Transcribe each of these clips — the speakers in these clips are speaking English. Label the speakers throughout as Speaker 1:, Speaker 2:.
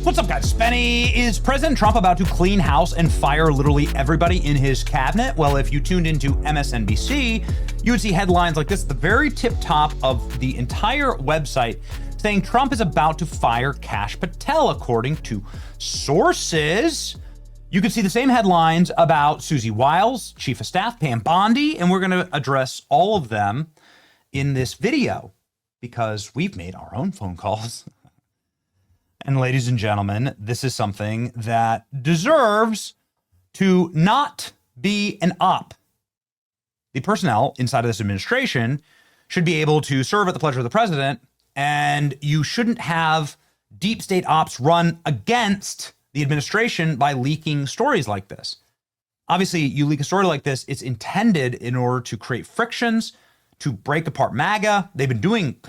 Speaker 1: What's up, guys? Spenny. Is President Trump about to clean house and fire literally everybody in his cabinet? Well, if you tuned into MSNBC, you would see headlines like this at the very tip top of the entire website saying Trump is about to fire Kash Patel, according to sources. You can see the same headlines about Susie, Wiles, Chief of Staff, Pam Bondi, and we're going to address all of them in this video because we've made our own phone calls. And ladies and gentlemen, this is something that deserves to not be an op. The personnel inside of this administration should be able to serve at the pleasure of the president, and you shouldn't have deep state ops run against the administration by leaking stories like this. Obviously, you leak a story like this, it's intended in order to create frictions, to break apart MAGA. They've been doing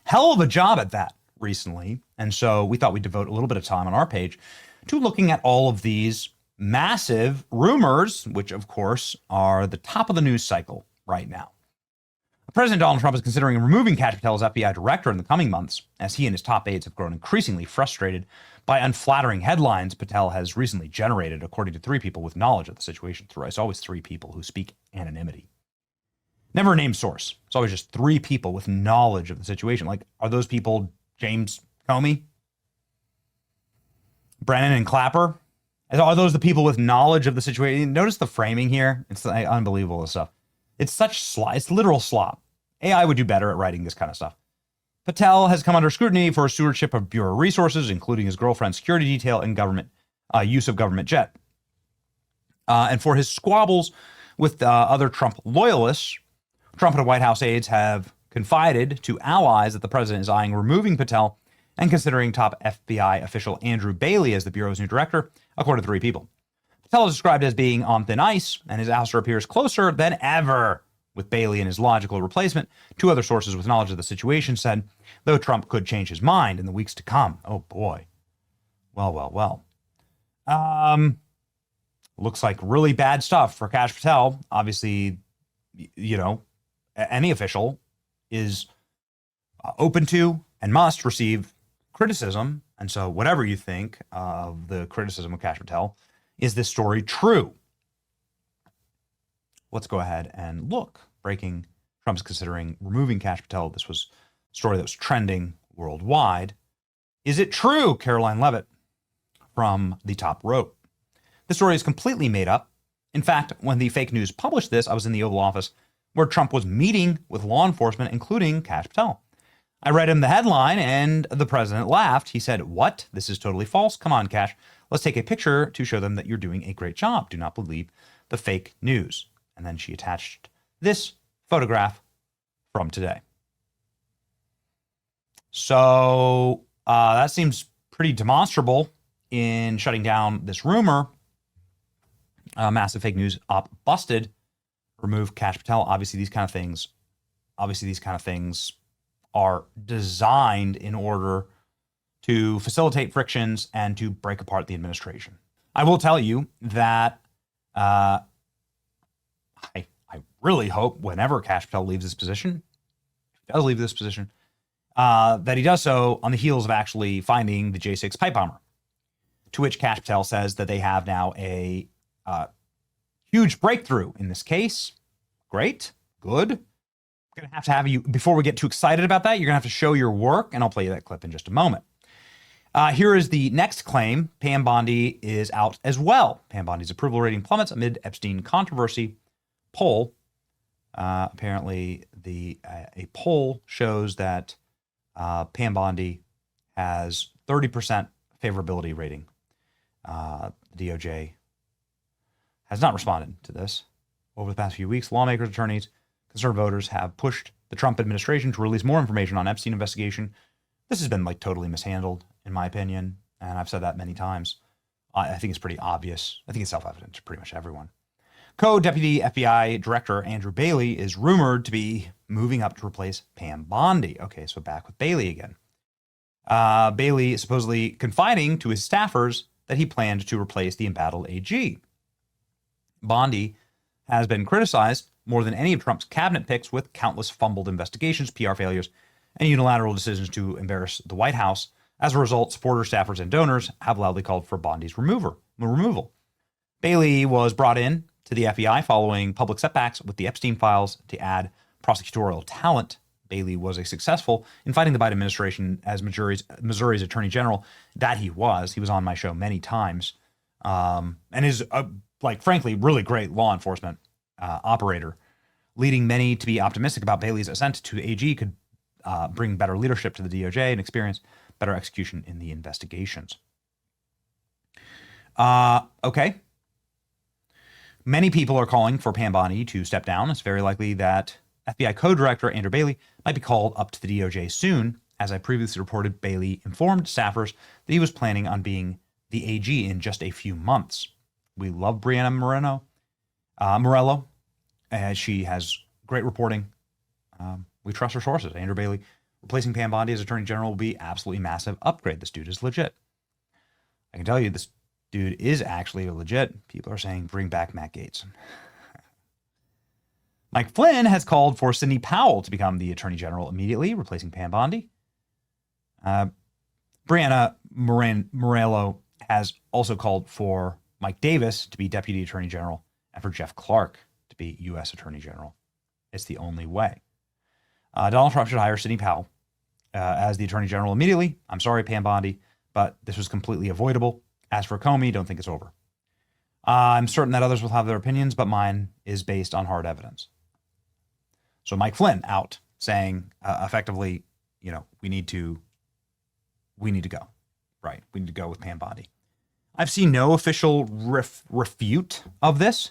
Speaker 1: hell of a job at that recently. And so we thought we'd devote a little bit of time on our page to looking at all of these massive rumors, which of course are the top of the news cycle right now. President Donald Trump is considering removing Kash Patel as FBI director in the coming months, as he and his top aides have grown increasingly frustrated by unflattering headlines Patel has recently generated, according to three people with knowledge of the situation. It's always three people who speak anonymity. Never a named source. It's always just three people with knowledge of the situation. Like, are those people James Comey, Brennan, and Clapper? Are those the people with knowledge of the situation? Notice the framing here. It's unbelievable, this stuff. It's such slop. It's literal slop. AI would do better at writing this kind of stuff. Patel has come under scrutiny for stewardship of Bureau resources, including his girlfriend's security detail and government use of government jet. And for his squabbles with other Trump loyalists, Trump and White House aides have confided to allies that the president is eyeing removing Patel and considering top FBI official Andrew Bailey as the Bureau's new director, according to three people. Patel is described as being on thin ice, and his ouster appears closer than ever with Bailey and his logical replacement. Two other sources with knowledge of the situation said, though Trump could change his mind in the weeks to come. Oh, boy. Well. Looks like really bad stuff for Kash Patel. Obviously, you know, any official is open to and must receive criticism. And so whatever you think of the criticism of Kash Patel, is this story true? Let's go ahead and look. Breaking: Trump's considering removing Kash Patel. This was a story that was trending worldwide. Is it true? Caroline Levitt from the top wrote. This story is completely made up. In fact, when the fake news published this, I was in the Oval Office where Trump was meeting with law enforcement, including Kash Patel. I read him the headline and the president laughed. He said, "What? This is totally false. Come on, Kash. Let's take a picture to show them that you're doing a great job. Do not believe the fake news." And then she attached this photograph from today. So that seems pretty demonstrable in shutting down this rumor. Massive fake news op busted. Remove Kash Patel. Obviously, these kind of things are designed in order to facilitate frictions and to break apart the administration. I will tell you that I really hope whenever Kash Patel leaves this position, if he does leave this position, that he does so on the heels of actually finding the J6 pipe bomber, to which Kash Patel says that they have now a huge breakthrough in this case. Great, good. I'm going to have you, before we get too excited about that, you're going to have to show your work, and I'll play you that clip in just a moment. Here is the next claim. Pam Bondi is out as well. Pam Bondi's approval rating plummets amid Epstein controversy. Poll. Apparently, a poll shows that Pam Bondi has 30% favorability rating. The DOJ has not responded to this. Over the past few weeks, lawmakers, attorneys, concerned voters have pushed the Trump administration to release more information on Epstein investigation. This has been totally mishandled, in my opinion, and I've said that many times. I think it's pretty obvious. I think it's self-evident to pretty much everyone. Co-Deputy FBI Director Andrew Bailey is rumored to be moving up to replace Pam Bondi. Okay, so back with Bailey again. Bailey is supposedly confiding to his staffers that he planned to replace the embattled AG. Bondi has been criticized more than any of Trump's cabinet picks, with countless fumbled investigations, PR failures, and unilateral decisions to embarrass the White House As a result, supporters, staffers, and donors have loudly called for Bondi's removal. Bailey was brought in to the FBI following public setbacks with the Epstein files to add prosecutorial talent. Bailey was successful in fighting the Biden administration as Missouri's attorney general that he was. He was on my show many times, and is frankly, really great law enforcement operator, leading many to be optimistic about Bailey's ascent to AG could bring better leadership to the DOJ and experience better execution in the investigations. Okay. Many people are calling for Pam Bondi to step down. It's very likely that FBI co-director Andrew Bailey might be called up to the DOJ soon. As I previously reported, Bailey informed staffers that he was planning on being the AG in just a few months. We love Brianna Morello. She has great reporting. We trust her sources. Andrew Bailey replacing Pam Bondi as Attorney General will be absolutely massive upgrade. This dude is legit. I can tell you this dude is actually legit. People are saying bring back Matt Gaetz. Mike Flynn has called for Sidney Powell to become the Attorney General immediately, replacing Pam Bondi. Brianna Morello has also called for Mike Davis to be Deputy Attorney General and for Jeff Clark to be U.S. Attorney General. It's the only way. Donald Trump should hire Sidney Powell as the Attorney General immediately. I'm sorry, Pam Bondi, but this was completely avoidable. As for Comey, don't think it's over. I'm certain that others will have their opinions, but mine is based on hard evidence. So Mike Flynn out saying effectively, we need to go, right? We need to go with Pam Bondi. I've seen no official refute of this.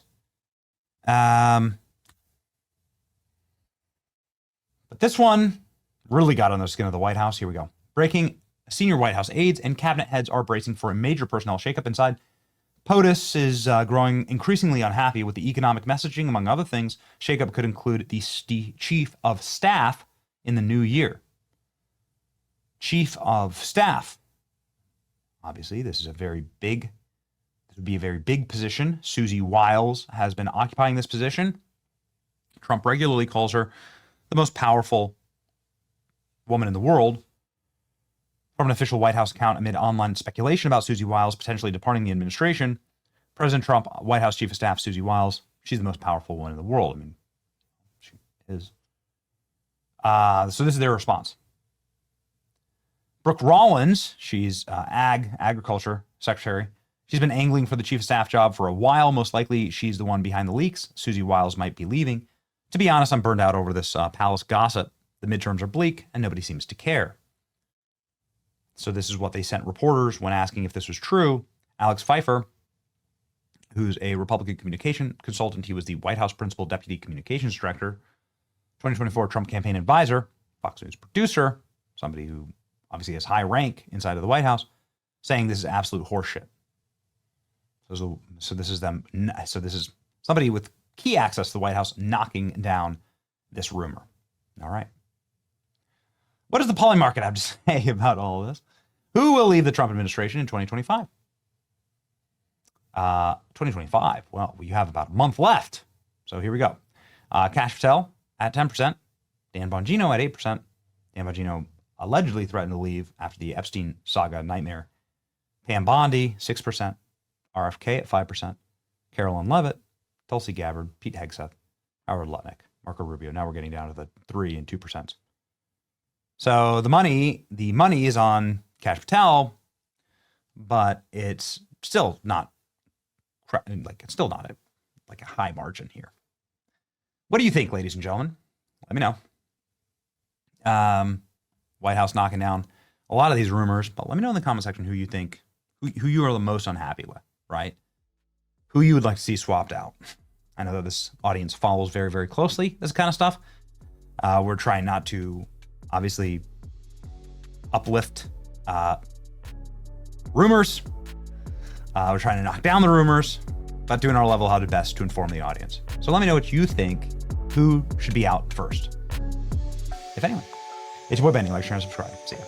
Speaker 1: But this one really got on the skin of the White House. Here we go. Breaking: senior White House aides and cabinet heads are bracing for a major personnel shakeup inside. POTUS is growing increasingly unhappy with the economic messaging, among other things. Shakeup could include the chief of staff in the new year. Chief of staff. Obviously, this would be a very big position. Susie Wiles has been occupying this position. Trump regularly calls her the most powerful woman in the world. From an official White House account amid online speculation about Susie Wiles potentially departing the administration, President Trump, White House Chief of Staff Susie Wiles, she's the most powerful woman in the world. I mean, she is. So this is their response. Brooke Rollins, she's agriculture secretary. She's been angling for the chief of staff job for a while. Most likely she's the one behind the leaks. Susie Wiles might be leaving. To be honest, I'm burned out over this palace gossip. The midterms are bleak and nobody seems to care. So this is what they sent reporters when asking if this was true. Alex Pfeiffer, who's a Republican communication consultant, he was the White House principal deputy communications director, 2024 Trump campaign advisor, Fox News producer, somebody who obviously has high rank inside of the White House, saying this is absolute horseshit. So this is somebody with key access to the White House knocking down this rumor. All right. What does the polling market have to say about all of this? Who will leave the Trump administration in 2025? 2025. Well, we have about a month left. So here we go. Kash Patel at 10%. Dan Bongino at 8%. Dan Bongino allegedly threatened to leave after the Epstein saga nightmare. Pam Bondi, 6%. RFK at 5%. Carolyn Leavitt, Tulsi Gabbard, Pete Hegseth, Howard Lutnick, Marco Rubio. Now we're getting down to the 3% and 2%. So the money is on Kash Patel, but it's still not a high margin here. What do you think, ladies and gentlemen? Let me know. White House knocking down a lot of these rumors, but let me know in the comment section who you think, who you are the most unhappy with, right? Who you would like to see swapped out. I know that this audience follows very, very closely this kind of stuff. We're trying not to obviously uplift rumors. We're trying to knock down the rumors, but doing our level how to best to inform the audience. So let me know what you think. Who should be out first, if anyone? It's your boy Benny. Like, share, and subscribe. See ya.